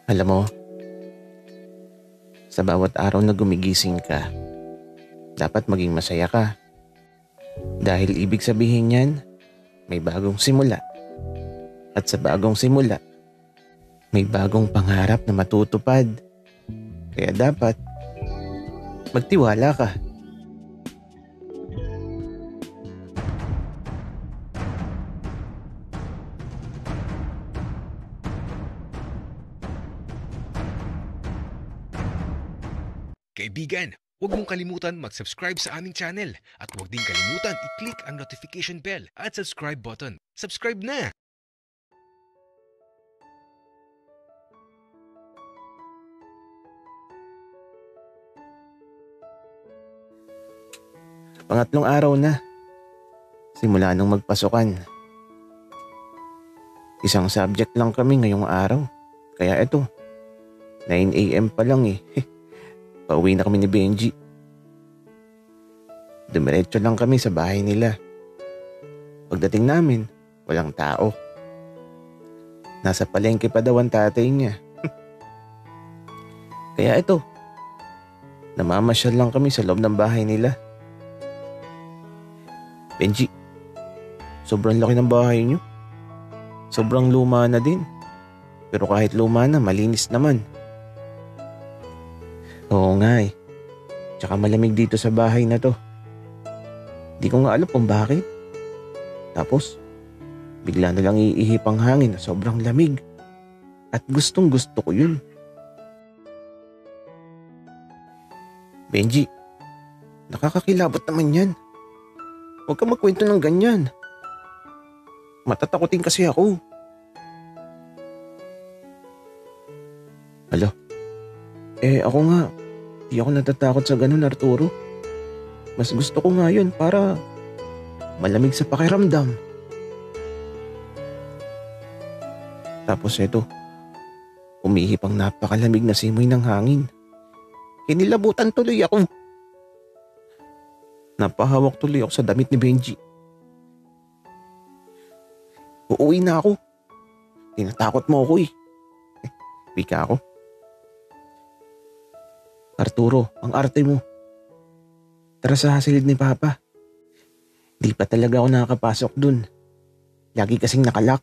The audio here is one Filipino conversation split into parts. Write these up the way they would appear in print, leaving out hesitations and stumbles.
Alam mo, sa bawat araw na gumigising ka, dapat maging masaya ka. Dahil ibig sabihin niyan, may bagong simula. At sa bagong simula, may bagong pangarap na matutupad. Kaya dapat, magtiwala ka. Kaibigan, huwag mong kalimutan mag-subscribe sa aming channel at huwag din kalimutan i-click ang notification bell at subscribe button. Subscribe na! Pangatlong araw na, simula nung magpasukan. Isang subject lang kami ngayong araw. Kaya eto, 9 AM pa lang eh. Pauwi na kami ni Benji. Dumiretso lang kami sa bahay nila. Pagdating namin, walang tao. Nasa palengke pa daw ang tatay niya. Kaya ito, namamasyal lang kami sa loob ng bahay nila. Benji, sobrang laki ng bahay niyo. Sobrang luma na din. Pero kahit luma na, malinis naman. Oo nga eh. Tsaka malamig dito sa bahay na to. Di ko nga alam kung bakit. Tapos, bigla na lang iihip ang hangin na sobrang lamig. At gustong gusto ko yun. Benji, nakakakilabot naman yan. Huwag kang magkwento ng ganyan. Matatakotin kasi ako. Alo, ako nga, di ako natatakot sa ganun, Arturo. Mas gusto ko nga yun para malamig sa pakiramdam. Tapos eto, umihip ang napakalamig na simoy ng hangin. Kinilabutan tuloy ako. Napahawak tuloy ako sa damit ni Benji. Uuwi na ako. Tinatakot mo ako eh. Wika ako. Arturo, ang arte mo. Tara sa silid ni Papa. Di pa talaga ako nakakapasok dun. Lagi kasing nakalak.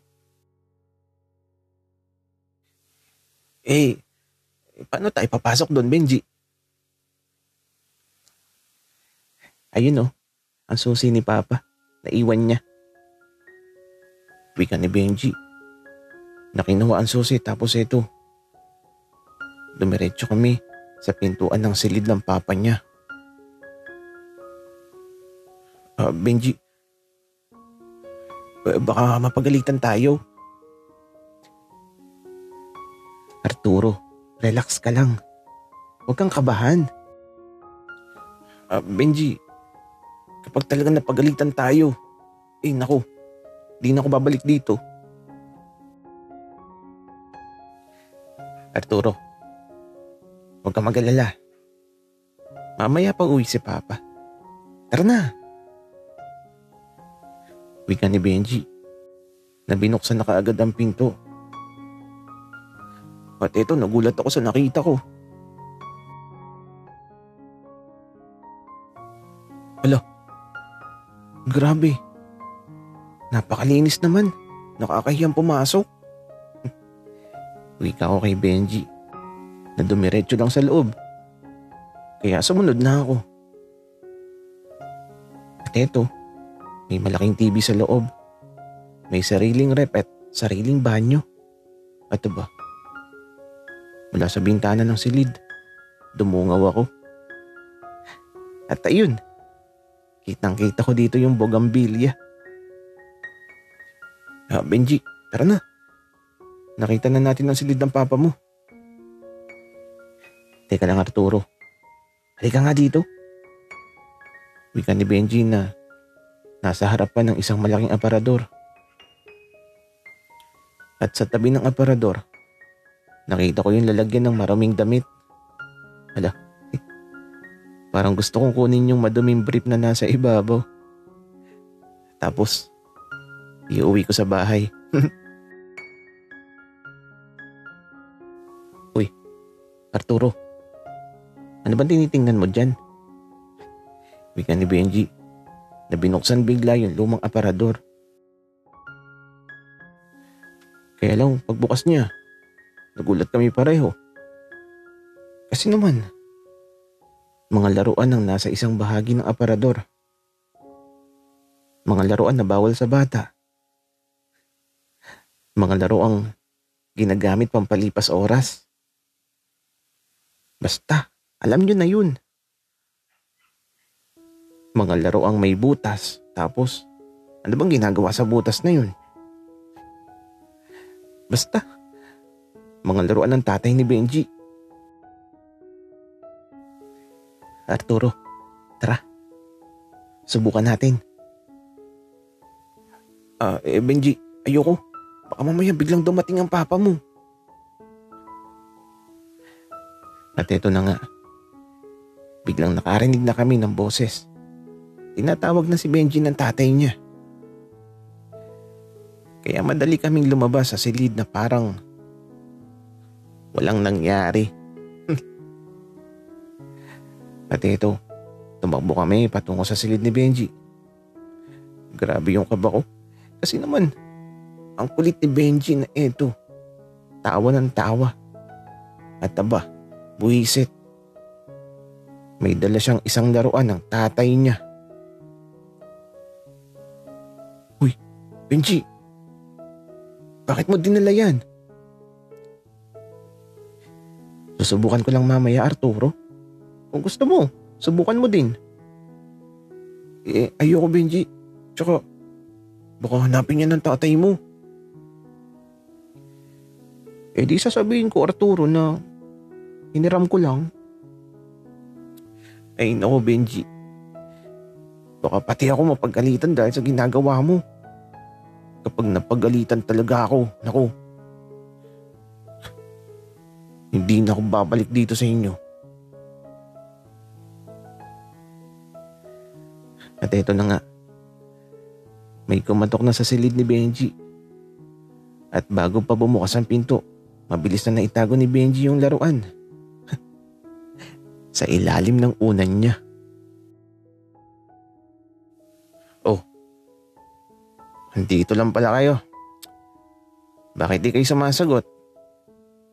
Paano tayo papasok dun, Benji? Ayun oh, ang susi ni Papa. Naiwan niya. Wika ni Benji. Nakinuha ang susi tapos ito. Dumiretso kami sa pintuan ng silid ng papa niya. Benji, baka mapagalitan tayo. Arturo, relax ka lang. Huwag kang kabahan. Benji, kapag talagang napagalitan tayo, naku, di na ako babalik dito. Arturo, huwag kang mag-alala. Mamaya pa uwi si Papa. Tara na. Wika ni Benji na binuksan na kaagad ang pinto. At eto, nagulat ako sa nakita ko. Hala, grabe. Napakalinis naman. Nakakahiyang pumasok. Wika ko kay Benji na dumiretso lang sa loob. Kaya sumunod na ako. At eto, may malaking TV sa loob. May sariling rep at sariling banyo. At ba? Mula sa bintana ng silid, dumungaw ako. At ayun, kitang-kita ko dito yung bougainvillea. Benji, tara na. Nakita na natin ang silid ng papa mo. Teka lang, Arturo. Halika nga dito. Wika ni Benji na nasa harapan ng isang malaking aparador. At sa tabi ng aparador, nakita ko yung lalagyan ng maraming damit. Hala, parang gusto kong kunin yung maduming brief na nasa ibabaw. Tapos, iuwi ko sa bahay. Arturo, ano bang tinitingnan mo dyan? Wika ni Benji na binuksan bigla yung lumang aparador. Kaya lang pagbukas niya, nagulat kami pareho. Kasi naman, mga laruan ang nasa isang bahagi ng aparador. Mga laruan na bawal sa bata. Mga laruang ginagamit pampalipas oras. Basta, alam nyo na yun. Mga laruang may butas, tapos ano bang ginagawa sa butas na yun? Basta, mga laruan ng tatay ni Benji. Arturo, tara. Subukan natin. Benji, ayoko. Baka mamaya biglang dumating ang papa mo. At eto na nga. Biglang nakarinig na kami ng boses. Tinatawag na si Benji ng tatay niya. Kaya madali kaming lumabas sa silid na parang walang nangyari. At eto, tumakbo kami patungo sa silid ni Benji. Grabe yung kaba ko. Kasi naman, ang kulit ni Benji na eto. Tawa ng tawa. At aba, buwisit. May dala siyang isang laruan ng tatay niya. Uy, Benji, bakit mo dinala yan? Susubukan ko lang mamaya, Arturo. Kung gusto mo, subukan mo din. Ayoko, Benji. Tsaka, baka hanapin niya ng tatay mo. Di sasabihin ko, Arturo, na hiniram ko lang. Ay, naku, Benji. Baka pati ako mapagalitan dahil sa ginagawa mo. Kapag napagalitan talaga ako, naku, hindi na ako babalik dito sa inyo. At eto na nga, may kumatok na sa silid ni Benji. At bago pa bumukas ang pinto, mabilis na naitago ni Benji yung laruan. Sa ilalim ng unan niya. Oh, andito lang pala kayo. Bakit di kayo sumasagot?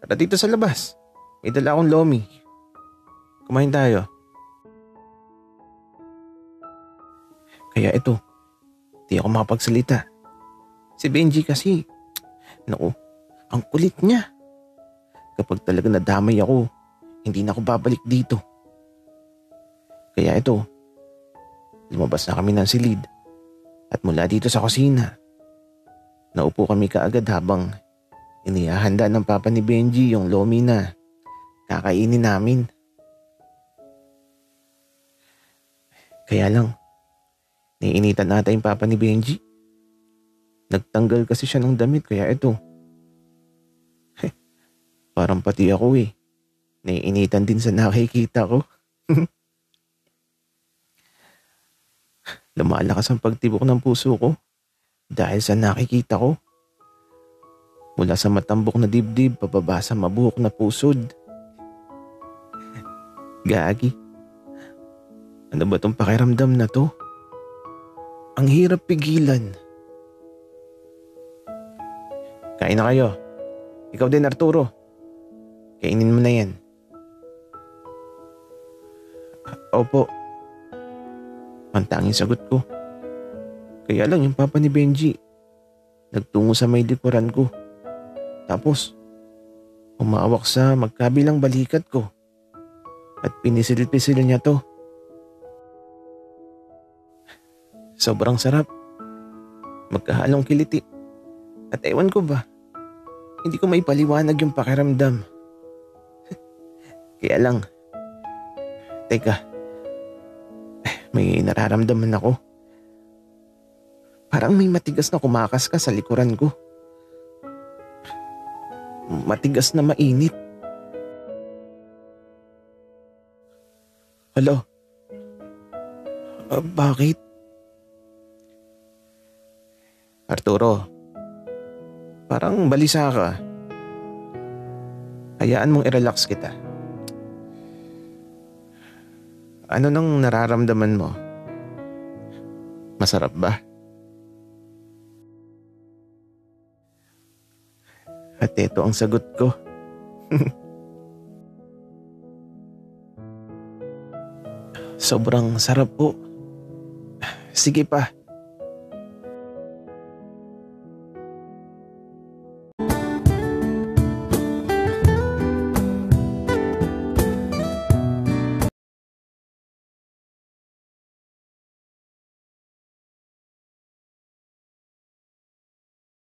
Tara dito sa labas. May dala akong lomi. Kumain tayo. Kaya ito, di ako makapagsalita. Si Benji kasi, naku, ang kulit niya. Kapag talaga nadamay ako, hindi na ako babalik dito. Kaya ito, lumabas na kami ng silid at mula dito sa kusina, naupo kami kaagad habang inihahanda ng papa ni Benji yung lomi na kakainin namin. Kaya lang, naiinitan nata yung papa ni Benji. Nagtanggal kasi siya ng damit kaya ito. Parang pati ako naiinitan din sa nakikita ko. Lumalakas ang pagtibok ng puso ko dahil sa nakikita ko. Mula sa matambok na dibdib pababa sa mabuhok na pusod. Gagi. Ano ba tong pakiramdam na to? Ang hirap pigilan. Kain na kayo. Ikaw din, Arturo. Kainin mo na yan. Opo. Ang tanging sagot ko. Kaya lang yung papa ni Benji nagtungo sa may likuran ko. Tapos umawak sa magkabilang balikat ko at pinisil-pisil niya to. Sobrang sarap. Magkahalong kiliti. At ewan ko ba, hindi ko maipaliwanag yung pakiramdam. Kaya lang, teka, may nararamdaman ako. Parang may matigas na kumakaskas sa likuran ko. Matigas na mainit. Hala, bakit? Arturo, parang balisa ka. Hayaan mong i-relax kita. Ano nang nararamdaman mo? Masarap ba? At ito ang sagot ko. Sobrang sarap po. Sige pa.